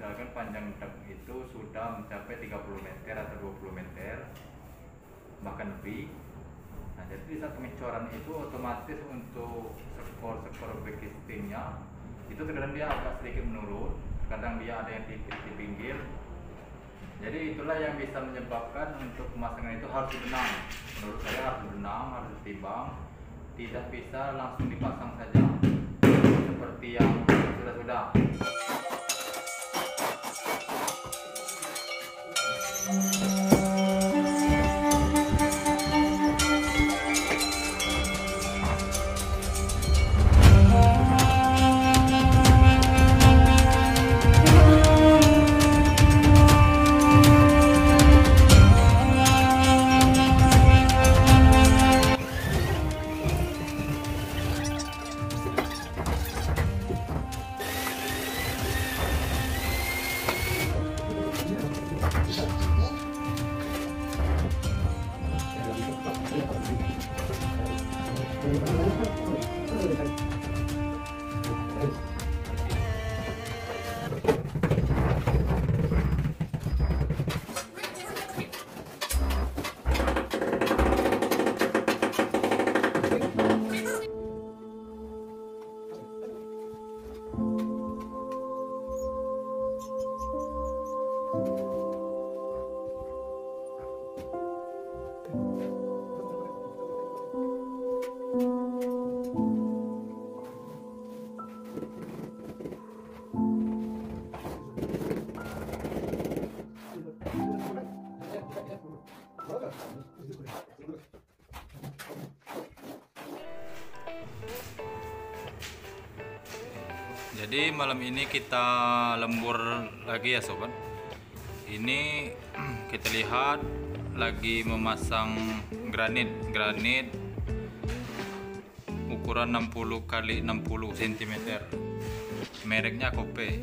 misalkan panjang dak itu sudah mencapai 30 meter atau 20 meter bahkan lebih. Nah, jadi di saat pengecoran itu otomatis untuk skor backcastingnya itu terkadang dia agak sedikit menurun, kadang dia ada yang tipis di pinggir. Jadi itulah yang bisa menyebabkan untuk pemasangan itu harus dibenang. Menurut saya harus dibenang, harus ditimbang, tidak bisa langsung dipasang saja seperti yang sudah-sudah. Jadi malam ini kita lembur lagi ya sobat. Ini kita lihat lagi memasang granit ukuran 60 kali 60 cm. Mereknya Kope.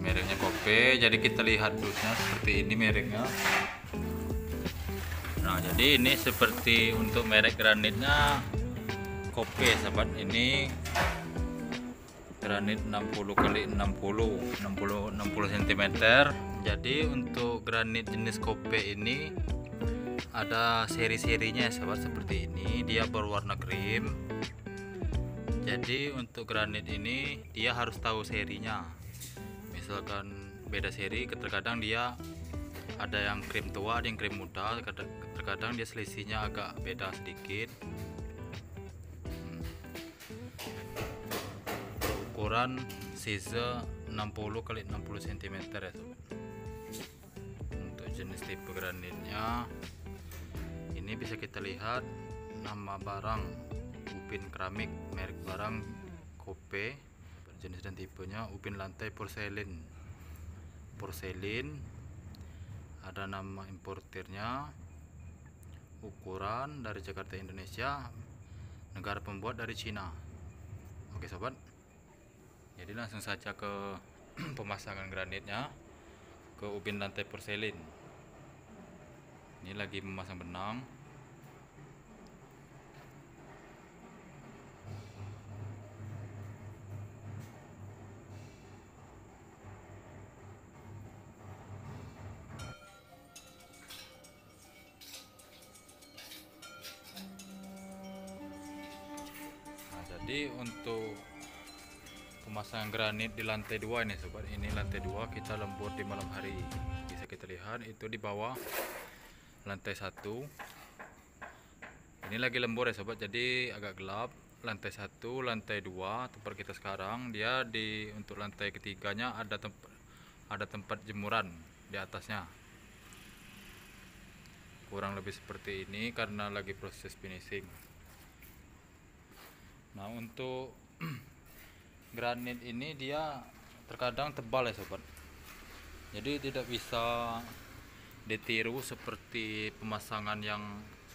Mereknya Kope. Jadi kita lihat dusnya seperti ini mereknya. Nah, jadi ini seperti untuk merek granitnya Kope sahabat. Ini granit 60 kali 60 cm. Jadi untuk granit jenis Kope ini ada seri-serinya sahabat, seperti ini. Dia berwarna krim. Jadi untuk granit ini dia harus tahu serinya. Misalkan beda seri, terkadang dia ada yang krim tua, ada yang krim muda, terkadang dia selisihnya agak beda sedikit. Ukuran size 60 kali 60 cm ya sobat. Untuk jenis tipe granitnya ini bisa kita lihat nama barang Upin Keramik, merek barang Kope, jenis dan tipenya upin lantai porselin. Ada nama importirnya, ukuran dari Jakarta Indonesia, negara pembuat dari Cina. Oke sobat, jadi langsung saja ke pemasangan granitnya, ke upin lantai porselin. Ini lagi memasang benang. Nah, jadi untuk pemasangan granit di lantai 2 ini sobat, ini lantai 2 kita lembur di malam hari. Bisa kita lihat itu di bawah lantai 1 ini lagi lembur ya sobat, jadi agak gelap. Lantai 1, lantai 2 tempat kita sekarang, dia untuk lantai ketiganya ada tempat jemuran di atasnya, kurang lebih seperti ini karena lagi proses finishing. Nah, untuk granit ini dia terkadang tebal ya sobat, jadi tidak bisa ditiru seperti pemasangan yang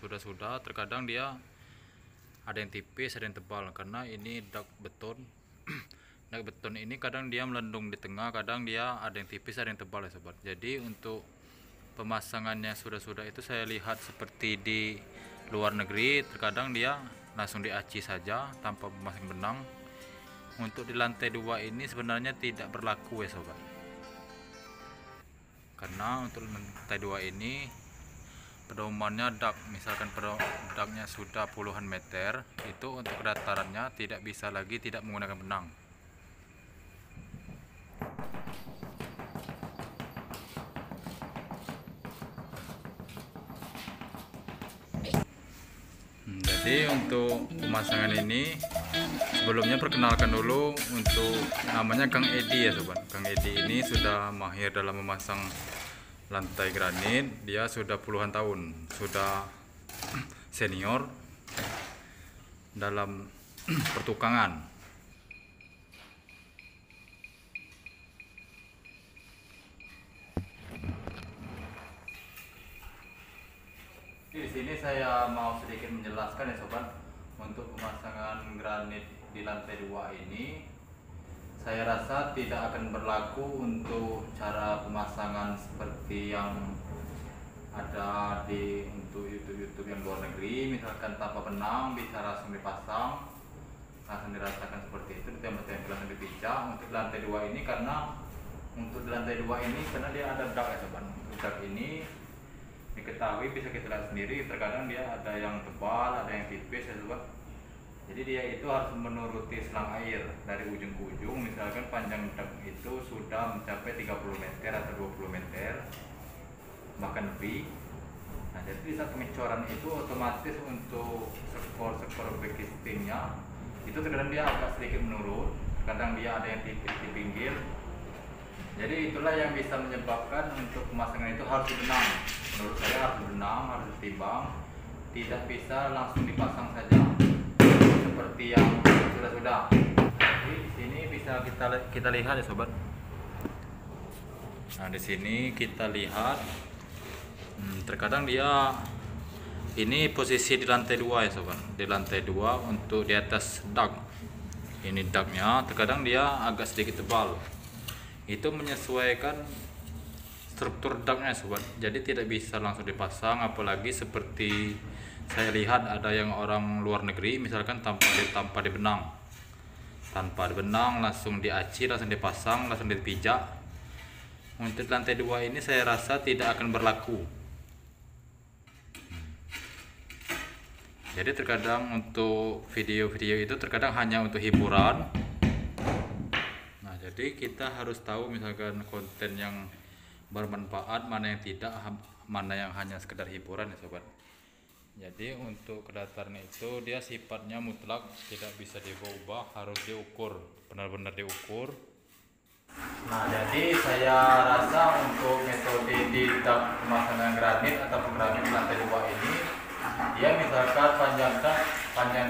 sudah-sudah. Terkadang dia ada yang tipis, ada yang tebal, karena ini dak beton. Dak beton ini kadang dia melendung di tengah, kadang dia ada yang tipis, ada yang tebal ya sobat. Jadi untuk pemasangannya sudah-sudah itu saya lihat seperti di luar negeri, terkadang dia langsung diaci saja tanpa memasang benang. untuk di lantai 2 ini sebenarnya tidak berlaku ya sobat, karena untuk lantai 2 ini pedomannya dak, misalkan daknya sudah puluhan meter, itu untuk kedatarannya tidak bisa lagi tidak menggunakan benang. Jadi untuk pemasangan ini sebelumnya perkenalkan dulu, untuk namanya Kang Edi ya sobat. Kang Edi ini sudah mahir dalam memasang lantai granit, dia sudah puluhan tahun, sudah senior dalam pertukangan. Di sini saya mau sedikit menjelaskan ya sobat, untuk pemasangan granit di lantai 2 ini saya rasa tidak akan berlaku untuk cara pemasangan seperti yang ada di untuk YouTube yang luar negeri, misalkan tanpa benang bisa langsung dipasang, langsung dirasakan seperti itu, ditempel-tempel langsung dipijak. Untuk lantai 2 ini karena untuk di lantai 2 ini karena dia ada dak ya sobat. Untuk dak ini diketahui bisa kita lihat sendiri, terkadang dia ada yang tebal, ada yang tipis ya sobat. Jadi dia itu harus menuruti selang air dari ujung ke ujung. Misalkan panjang dak itu sudah mencapai 30 meter atau 20 meter bahkan lebih. Nah, jadi di saat pengecoran itu otomatis untuk skor backcastingnya itu terkadang dia agak sedikit menurun, kadang dia ada yang tipis di pinggir. Jadi itulah yang bisa menyebabkan untuk pemasangan itu harus dibenang. Menurut saya harus dibenang, harus ditimbang, tidak bisa langsung dipasang saja seperti yang sudah. Jadi di sini bisa kita lihat ya sobat. Nah, di sini kita lihat terkadang dia ini posisi di lantai 2 ya sobat. Di lantai 2 untuk di atas dak. Ini daknya terkadang dia agak sedikit tebal. Itu menyesuaikan struktur daknya sobat, jadi tidak bisa langsung dipasang. Apalagi seperti saya lihat ada yang orang luar negeri misalkan tanpa dibenang langsung diaci, langsung dipasang, langsung dipijak. Untuk lantai 2 ini saya rasa tidak akan berlaku. Jadi terkadang untuk video-video itu terkadang hanya untuk hiburan. Jadi kita harus tahu misalkan konten yang bermanfaat, mana yang tidak, mana yang hanya sekedar hiburan ya sobat. Jadi untuk kedataran itu dia sifatnya mutlak, tidak bisa diubah, harus diukur, benar-benar diukur. Nah, jadi saya rasa untuk metode di dak pemasangan granit atau granit di lantai 2 ini, dia misalkan panjang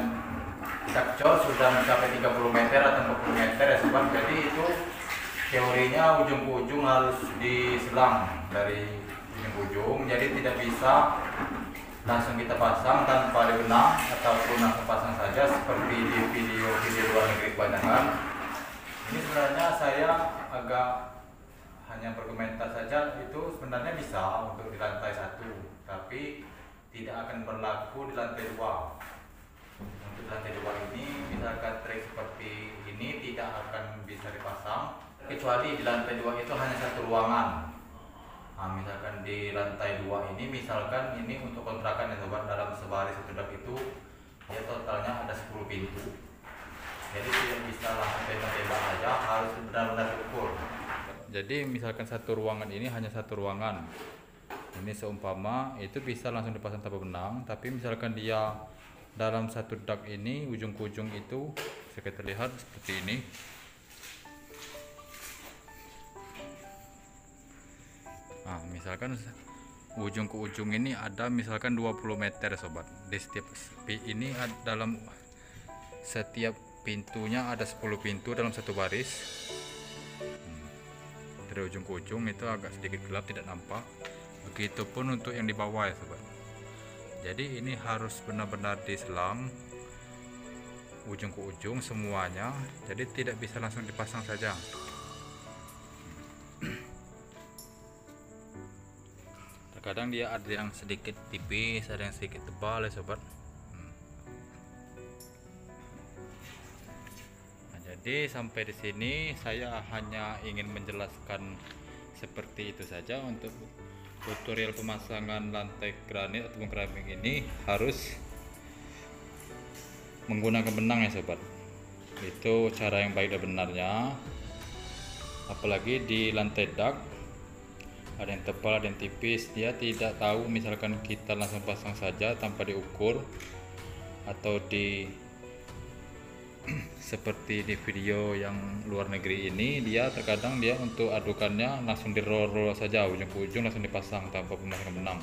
dak cor sudah mencapai 30 meter atau 40 meter ya sobat. Jadi itu teorinya ujung ke ujung harus diselang dari ujung ke ujung, jadi tidak bisa langsung kita pasang tanpa dibenang ataupun langsung pasang saja seperti di video-video luar negeri kebanyakan. Ini sebenarnya saya agak hanya berkomentar saja, itu sebenarnya bisa untuk di lantai 1, tapi tidak akan berlaku di lantai 2. Untuk lantai 2 ini misalkan trik seperti ini tidak akan bisa dipasang kecuali di lantai 2 itu hanya satu ruangan. Nah, misalkan di lantai 2 ini misalkan ini untuk kontrakan ya sobat, dalam sebaris satu dak itu ya totalnya ada 10 pintu. Jadi tidak bisa langsung tembak-tembak saja, harus benar-benar diukur. Jadi misalkan satu ruangan ini hanya satu ruangan. Ini seumpama itu bisa langsung dipasang tanpa benang, tapi misalkan dia dalam satu dak ini ujung ke ujung itu bisa kita lihat seperti ini. Nah, misalkan ujung ke ujung ini ada misalkan 20 meter sobat. Di setiap ini dalam setiap pintunya ada 10 pintu dalam satu baris. Dari ujung ke ujung itu agak sedikit gelap, tidak nampak. Begitupun untuk yang di bawah ya sobat. Jadi ini harus benar-benar diselang ujung ke ujung semuanya, jadi tidak bisa langsung dipasang saja. Terkadang dia ada yang sedikit tipis, ada yang sedikit tebal ya sobat. Jadi sampai di sini saya hanya ingin menjelaskan seperti itu saja untuk tutorial pemasangan lantai granit atau keramik ini. Harus menggunakan benang ya sobat, itu cara yang baik dan benarnya. Apalagi di lantai dak ada yang tebal ada yang tipis, dia tidak tahu misalkan kita langsung pasang saja tanpa diukur, atau di seperti di video yang luar negeri ini, dia terkadang dia untuk adukannya langsung di-roll saja ujung ke ujung langsung dipasang tanpa pemasangan benang.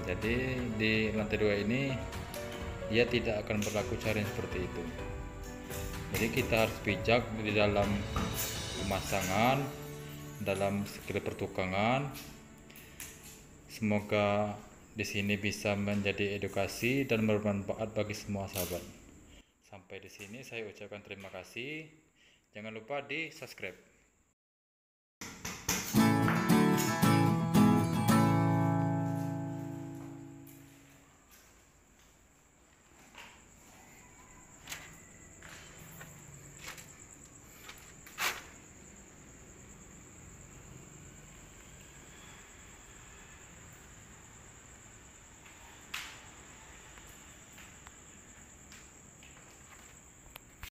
Jadi di lantai 2 ini dia tidak akan berlaku cara yang seperti itu. Jadi kita harus bijak di dalam pemasangan, dalam skill pertukangan. Semoga di sini bisa menjadi edukasi dan bermanfaat bagi semua sahabat. Sampai di sini saya ucapkan terima kasih. Jangan lupa di subscribe.